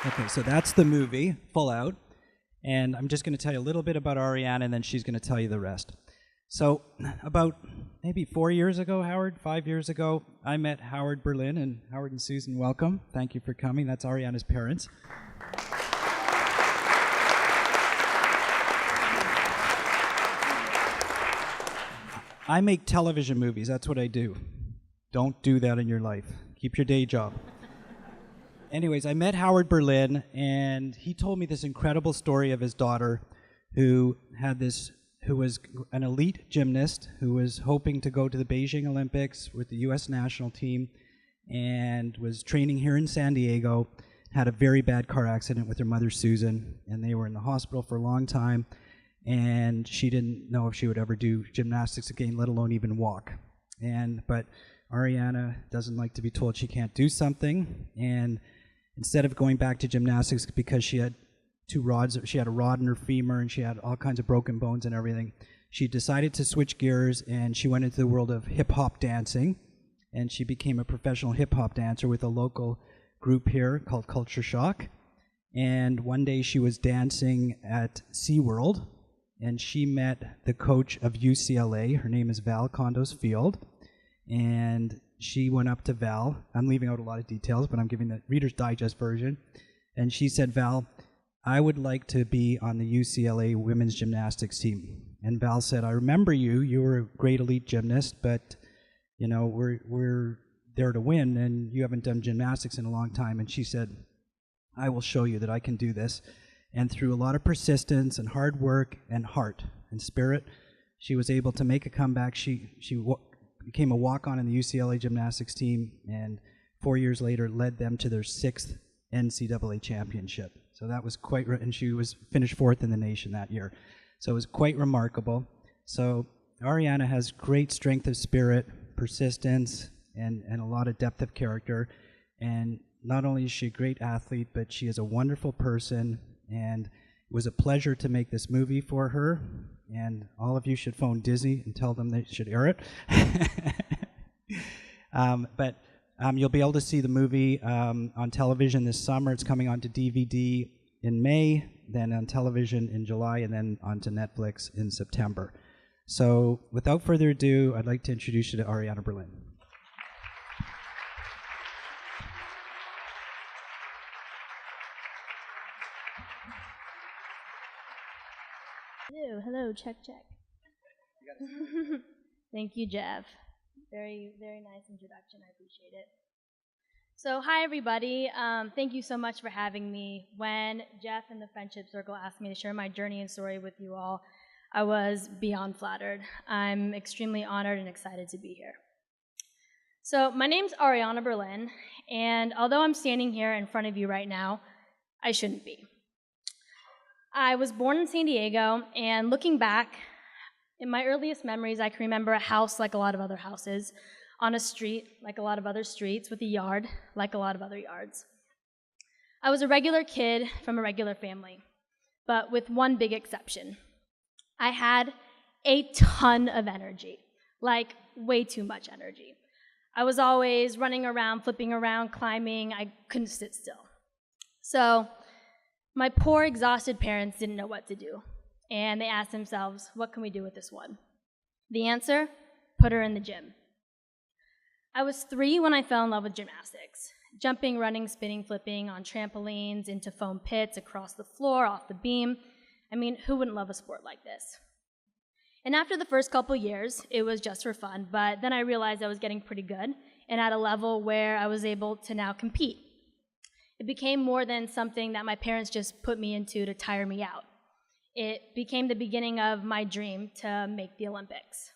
Okay, so that's the movie, Full Out. And I'm just going to tell you a little bit about Ariana, and then she's going to tell you the rest. So about maybe 4 years ago, Howard, 5 years ago, I met Howard Berlin. And Howard and Susan, welcome. Thank you for coming. That's Ariana's parents. I make television movies. That's what I do. Don't do that in your life. Keep your day job. Anyways, I met Howard Berlin, and he told me this incredible story of his daughter who was an elite gymnast who was hoping to go to the Beijing Olympics with the U.S. national team and was training here in San Diego, had a very bad car accident with her mother, Susan, and they were in the hospital for a long time, and she didn't know if she would ever do gymnastics again, let alone even walk. But Ariana doesn't like to be told she can't do something, and instead of going back to gymnastics because she had she had a rod in her femur and she had all kinds of broken bones and everything, she decided to switch gears and she went into the world of hip-hop dancing, and she became a professional hip-hop dancer with a local group here called Culture Shock. And one day she was dancing at SeaWorld, and she met the coach of UCLA. Her name is Val Condos Field, and she went up to Val. I'm leaving out a lot of details, but I'm giving the Reader's Digest version. And she said, "Val, I would like to be on the UCLA women's gymnastics team." And Val said, "I remember you. You were a great elite gymnast, but you know we're there to win, and you haven't done gymnastics in a long time." And she said, "I will show you that I can do this." And through a lot of persistence and hard work and heart and spirit, she was able to make a comeback. She became a walk-on in the UCLA gymnastics team, and 4 years later led them to their 6th NCAA championship. So that was and she was finished 4th in the nation that year. So it was quite remarkable. So Ariana has great strength of spirit, persistence, and a lot of depth of character. And not only is she a great athlete, but she is a wonderful person, and it was a pleasure to make this movie for her. And all of you should phone Disney and tell them they should air it. But you'll be able to see the movie on television this summer. It's coming onto DVD in May, then on television in July, and then onto Netflix in September. So without further ado, I'd like to introduce you to Ariana Berlin. Hello, check. Thank you, Jeff. Very, very nice introduction. I appreciate it. So, hi, everybody. Thank you so much for having me. When Jeff and the Friendship Circle asked me to share my journey and story with you all, I was beyond flattered. I'm extremely honored and excited to be here. So, my name's Ariana Berlin, and although I'm standing here in front of you right now, I shouldn't be. I was born in San Diego, and looking back, in my earliest memories, I can remember a house like a lot of other houses, on a street like a lot of other streets, with a yard like a lot of other yards. I was a regular kid from a regular family, but with one big exception. I had a ton of energy, like way too much energy. I was always running around, flipping around, climbing. I couldn't sit still. So my poor, exhausted parents didn't know what to do, and they asked themselves, what can we do with this one? The answer? Put her in the gym. I was 3 when I fell in love with gymnastics, jumping, running, spinning, flipping on trampolines, into foam pits, across the floor, off the beam. I mean, who wouldn't love a sport like this? And after the first couple years, it was just for fun, but then I realized I was getting pretty good and at a level where I was able to now compete. It became more than something that my parents just put me into to tire me out. It became the beginning of my dream to make the Olympics.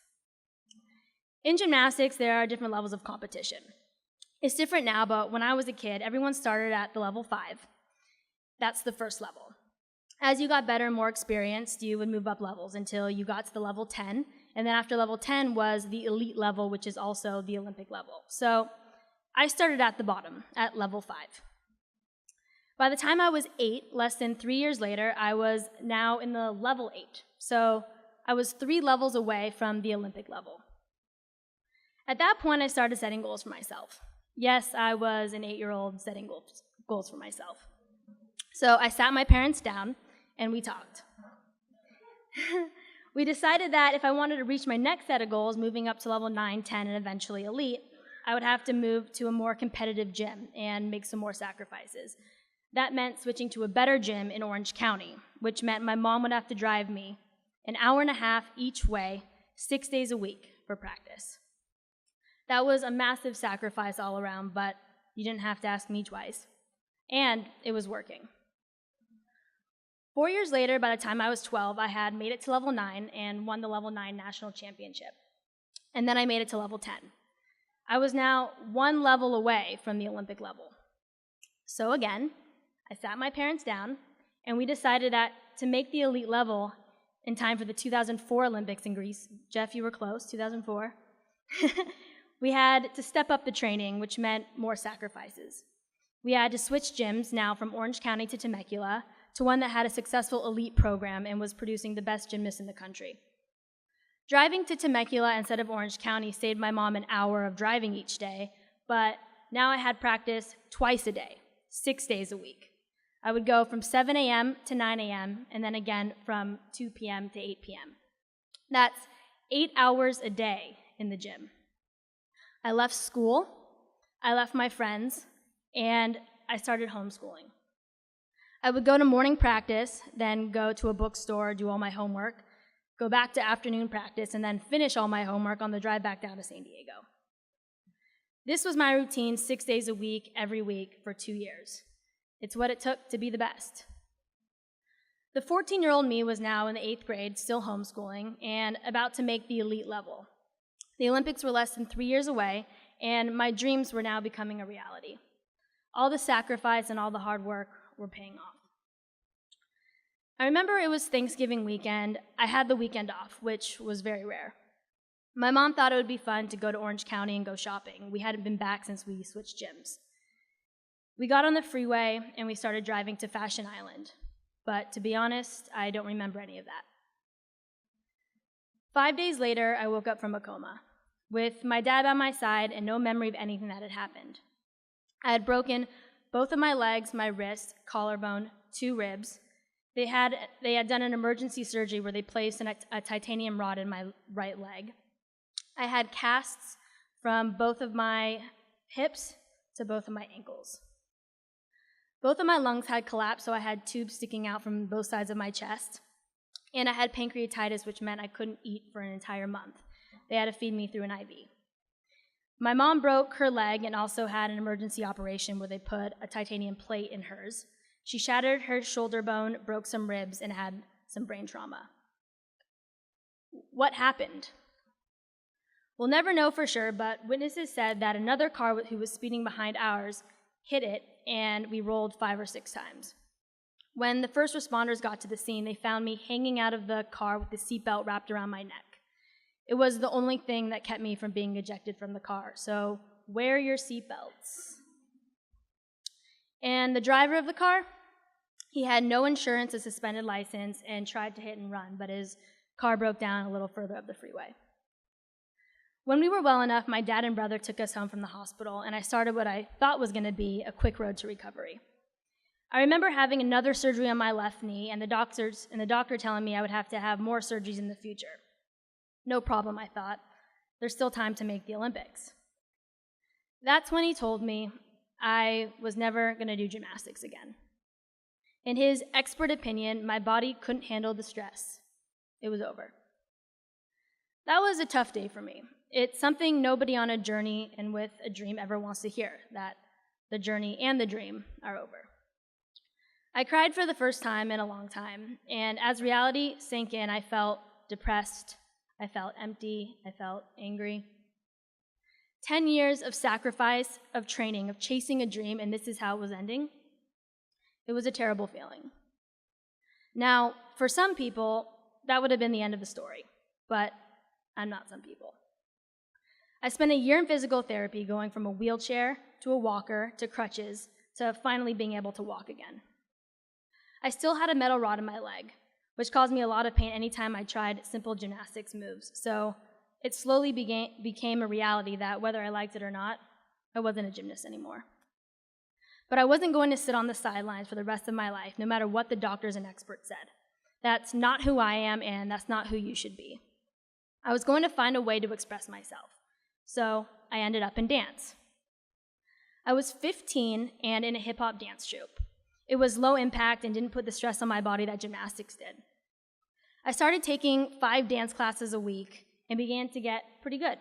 In gymnastics, there are different levels of competition. It's different now, but when I was a kid, everyone started at the level 5. That's the first level. As you got better and more experienced, you would move up levels until you got to the level 10, and then after level 10 was the elite level, which is also the Olympic level. So I started at the bottom, at level 5. By the time I was 8, less than 3 years later, I was now in the level 8. So I was 3 levels away from the Olympic level. At that point, I started setting goals for myself. Yes, I was an 8-year-old setting goals for myself. So I sat my parents down, and we talked. We decided that if I wanted to reach my next set of goals, moving up to level 9, 10, and eventually elite, I would have to move to a more competitive gym and make some more sacrifices. That meant switching to a better gym in Orange County, which meant my mom would have to drive me an hour and a half each way, 6 days a week for practice. That was a massive sacrifice all around, but you didn't have to ask me twice. And it was working. 4 years later, by the time I was 12, I had made it to level 9 and won the level 9 national championship. And then I made it to level 10. I was now one level away from the Olympic level. So again, I sat my parents down, and we decided that to make the elite level in time for the 2004 Olympics in Greece, Jeff, you were close, 2004, we had to step up the training, which meant more sacrifices. We had to switch gyms now from Orange County to Temecula to one that had a successful elite program and was producing the best gymnasts in the country. Driving to Temecula instead of Orange County saved my mom an hour of driving each day, but now I had practice twice a day, 6 days a week. I would go from 7 a.m. to 9 a.m. and then again from 2 p.m. to 8 p.m. That's 8 hours a day in the gym. I left school, I left my friends, and I started homeschooling. I would go to morning practice, then go to a bookstore, do all my homework, go back to afternoon practice, and then finish all my homework on the drive back down to San Diego. This was my routine 6 days a week, every week, for 2 years. It's what it took to be the best. The 14-year-old me was now in the 8th grade, still homeschooling, and about to make the elite level. The Olympics were less than 3 years away, and my dreams were now becoming a reality. All the sacrifice and all the hard work were paying off. I remember it was Thanksgiving weekend. I had the weekend off, which was very rare. My mom thought it would be fun to go to Orange County and go shopping. We hadn't been back since we switched gyms. We got on the freeway and we started driving to Fashion Island. But to be honest, I don't remember any of that. 5 days later, I woke up from a coma, with my dad by my side and no memory of anything that had happened. I had broken both of my legs, my wrist, collarbone, 2 ribs. They had done an emergency surgery where they placed a titanium rod in my right leg. I had casts from both of my hips to both of my ankles. Both of my lungs had collapsed, so I had tubes sticking out from both sides of my chest. And I had pancreatitis, which meant I couldn't eat for an entire month. They had to feed me through an IV. My mom broke her leg and also had an emergency operation where they put a titanium plate in hers. She shattered her shoulder bone, broke some ribs, and had some brain trauma. What happened? We'll never know for sure, but witnesses said that another car who was speeding behind ours hit it, and we rolled 5 or 6 times. When the first responders got to the scene, they found me hanging out of the car with the seatbelt wrapped around my neck. It was the only thing that kept me from being ejected from the car, so wear your seatbelts. And the driver of the car? He had no insurance, a suspended license, and tried to hit and run, but his car broke down a little further up the freeway. When we were well enough, my dad and brother took us home from the hospital, and I started what I thought was going to be a quick road to recovery. I remember having another surgery on my left knee, and the doctor telling me I would have to have more surgeries in the future. No problem, I thought. There's still time to make the Olympics. That's when he told me I was never going to do gymnastics again. In his expert opinion, my body couldn't handle the stress. It was over. That was a tough day for me. It's something nobody on a journey and with a dream ever wants to hear, that the journey and the dream are over. I cried for the first time in a long time, and as reality sank in, I felt depressed, I felt empty, I felt angry. 10 years of sacrifice, of training, of chasing a dream, and this is how it was ending. It was a terrible feeling. Now, for some people, that would have been the end of the story, but I'm not some people. I spent a year in physical therapy, going from a wheelchair to a walker to crutches to finally being able to walk again. I still had a metal rod in my leg, which caused me a lot of pain anytime I tried simple gymnastics moves, so it slowly became a reality that whether I liked it or not, I wasn't a gymnast anymore. But I wasn't going to sit on the sidelines for the rest of my life, no matter what the doctors and experts said. That's not who I am, and that's not who you should be. I was going to find a way to express myself. So I ended up in dance. I was 15 and in a hip-hop dance troupe. It was low impact and didn't put the stress on my body that gymnastics did. I started taking 5 dance classes a week and began to get pretty good.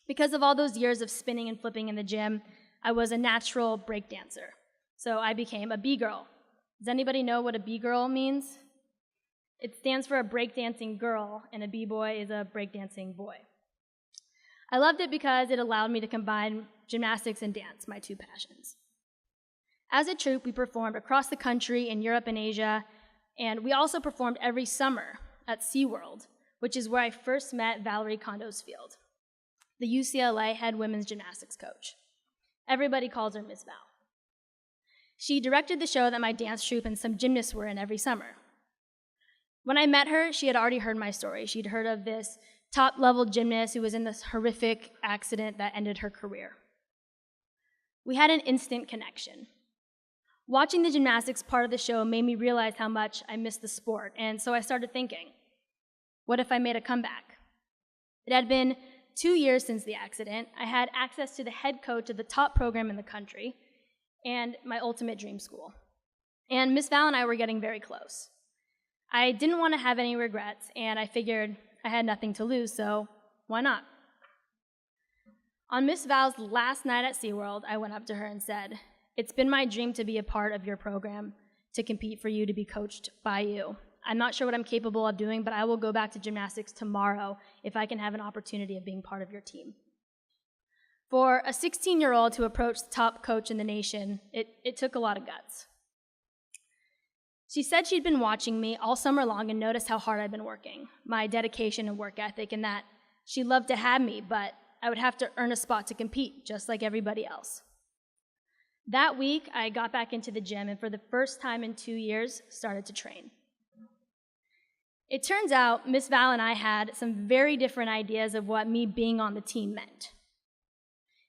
Because of all those years of spinning and flipping in the gym, I was a natural break dancer. So I became a B-girl. Does anybody know what a B-girl means? It stands for a breakdancing girl, and a B-boy is a breakdancing boy. I loved it because it allowed me to combine gymnastics and dance, my 2 passions. As a troupe, we performed across the country in Europe and Asia, and we also performed every summer at SeaWorld, which is where I first met Valerie Condosfield, the UCLA head women's gymnastics coach. Everybody calls her Miss Val. She directed the show that my dance troupe and some gymnasts were in every summer. When I met her, she had already heard my story. She'd heard of this top-level gymnast who was in this horrific accident that ended her career. We had an instant connection. Watching the gymnastics part of the show made me realize how much I missed the sport, and so I started thinking, what if I made a comeback? It had been 2 years since the accident. I had access to the head coach of the top program in the country and my ultimate dream school. And Miss Val and I were getting very close. I didn't want to have any regrets, and I figured I had nothing to lose, so why not? On Miss Val's last night at SeaWorld, I went up to her and said, "It's been my dream to be a part of your program, to compete for you, to be coached by you. I'm not sure what I'm capable of doing, but I will go back to gymnastics tomorrow if I can have an opportunity of being part of your team." For a 16-year-old to approach the top coach in the nation, it took a lot of guts. She said she'd been watching me all summer long and noticed how hard I'd been working, my dedication and work ethic, and that she'd love to have me, but I would have to earn a spot to compete, just like everybody else. That week, I got back into the gym and for the first time in 2 years, started to train. It turns out Miss Val and I had some very different ideas of what me being on the team meant.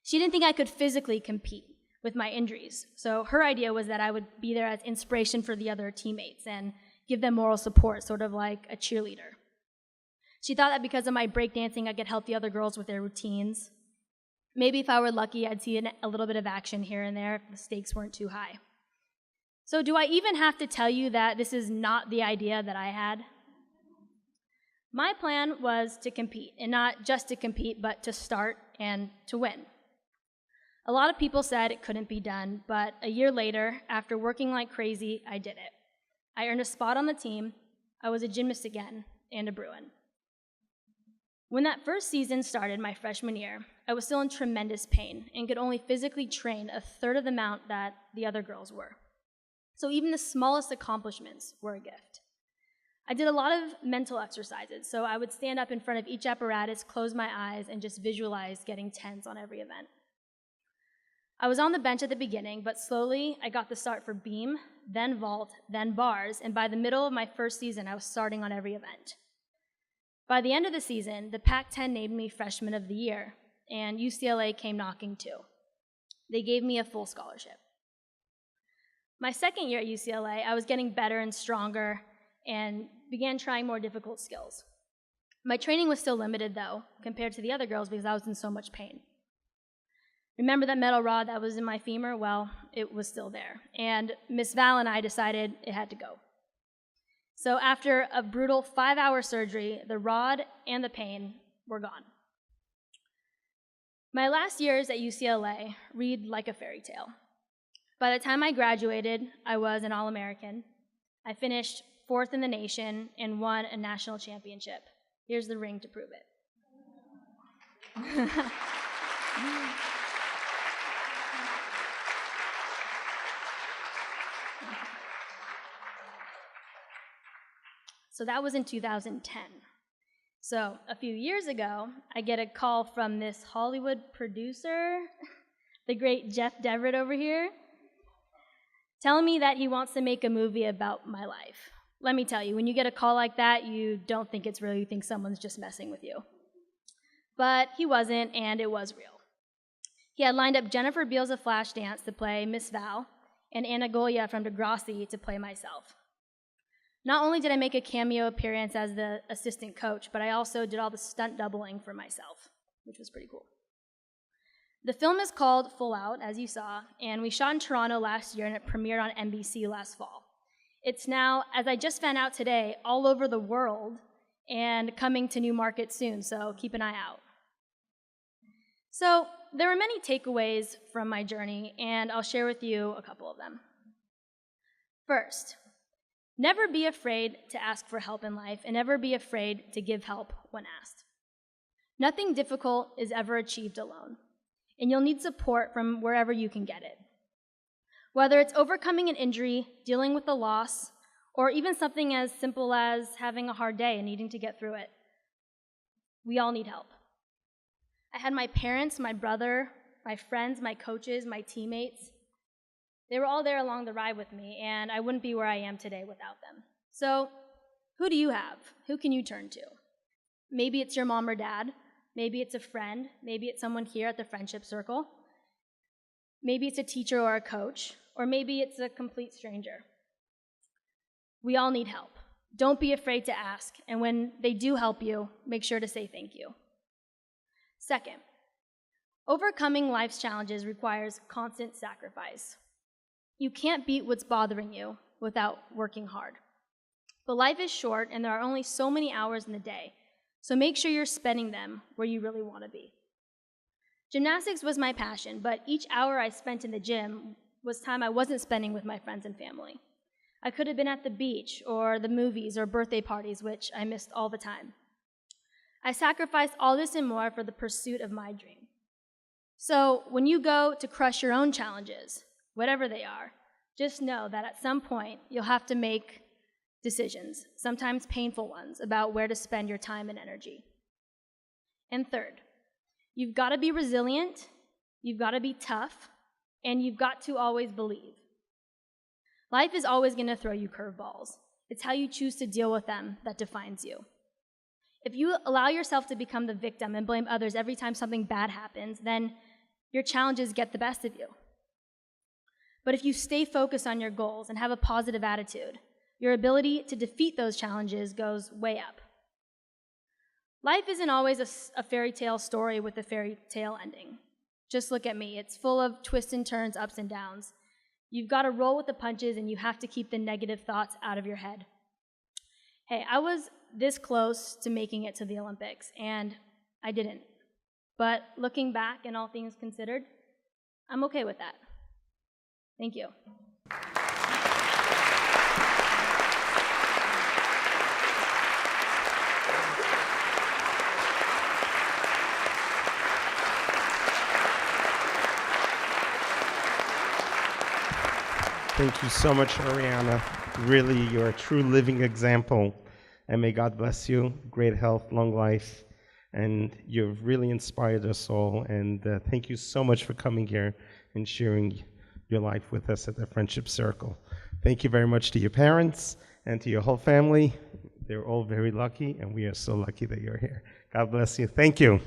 She didn't think I could physically compete with my injuries, so her idea was that I would be there as inspiration for the other teammates and give them moral support, sort of like a cheerleader. She thought that because of my breakdancing, I could help the other girls with their routines. Maybe if I were lucky, I'd see a little bit of action here and there if the stakes weren't too high. So do I even have to tell you that this is not the idea that I had? My plan was to compete, and not just to compete, but to start and to win. A lot of people said it couldn't be done, but a year later, after working like crazy, I did it. I earned a spot on the team, I was a gymnast again, and a Bruin. When that first season started, my freshman year, I was still in tremendous pain and could only physically train a third of the amount that the other girls were. So even the smallest accomplishments were a gift. I did a lot of mental exercises, so I would stand up in front of each apparatus, close my eyes, and just visualize getting tens on every event. I was on the bench at the beginning, but slowly I got the start for beam, then vault, then bars, and by the middle of my first season, I was starting on every event. By the end of the season, the Pac-10 named me Freshman of the Year, and UCLA came knocking too. They gave me a full scholarship. My second year at UCLA, I was getting better and stronger and began trying more difficult skills. My training was still limited, though, compared to the other girls because I was in so much pain. Remember that metal rod that was in my femur? Well, it was still there, and Miss Val and I decided it had to go. So after a brutal 5-hour surgery, the rod and the pain were gone. My last years at UCLA read like a fairy tale. By the time I graduated, I was an All-American. I finished 4th in the nation and won a national championship. Here's the ring to prove it. So that was in 2010. So a few years ago, I get a call from this Hollywood producer, the great Jeff Deverett over here, telling me that he wants to make a movie about my life. Let me tell you, when you get a call like that, you don't think it's real, you think someone's just messing with you. But he wasn't, and it was real. He had lined up Jennifer Beals of Flashdance to play Miss Val and Anna Goya from Degrassi to play myself. Not only did I make a cameo appearance as the assistant coach, but I also did all the stunt doubling for myself, which was pretty cool. The film is called Full Out, as you saw, and we shot in Toronto last year and it premiered on NBC last fall. It's now, as I just found out today, all over the world and coming to new markets soon, so keep an eye out. So there are many takeaways from my journey, and I'll share with you a couple of them. First, never be afraid to ask for help in life, and never be afraid to give help when asked. Nothing difficult is ever achieved alone, and you'll need support from wherever you can get it. Whether it's overcoming an injury, dealing with a loss, or even something as simple as having a hard day and needing to get through it, we all need help. I had my parents, my brother, my friends, my coaches, my teammates. They were all there along the ride with me, and I wouldn't be where I am today without them. So, who do you have? Who can you turn to? Maybe it's your mom or dad. Maybe it's a friend. Maybe it's someone here at the Friendship Circle. Maybe it's a teacher or a coach. Or maybe it's a complete stranger. We all need help. Don't be afraid to ask, and when they do help you, make sure to say thank you. Second, overcoming life's challenges requires constant sacrifice. You can't beat what's bothering you without working hard. But life is short, and there are only so many hours in the day, so make sure you're spending them where you really want to be. Gymnastics was my passion, but each hour I spent in the gym was time I wasn't spending with my friends and family. I could have been at the beach, or the movies, or birthday parties, which I missed all the time. I sacrificed all this and more for the pursuit of my dream. So when you go to crush your own challenges, whatever they are, just know that at some point you'll have to make decisions, sometimes painful ones, about where to spend your time and energy. And third, you've got to be resilient, you've got to be tough, and you've got to always believe. Life is always going to throw you curveballs. It's how you choose to deal with them that defines you. If you allow yourself to become the victim and blame others every time something bad happens, then your challenges get the best of you. But if you stay focused on your goals and have a positive attitude, your ability to defeat those challenges goes way up. Life isn't always a fairy tale story with a fairy tale ending. Just look at me. It's full of twists and turns, ups and downs. You've got to roll with the punches, and you have to keep the negative thoughts out of your head. Hey, I was this close to making it to the Olympics, and I didn't. But looking back and all things considered, I'm okay with that. Thank you. Thank you so much, Ariana. Really, you're a true living example. And may God bless you. Great health, long life. And you've really inspired us all. And thank you so much for coming here and sharing your life with us at the Friendship Circle. Thank you very much to your parents and to your whole family. They're all very lucky, and we are so lucky that you're here. God bless you. Thank you.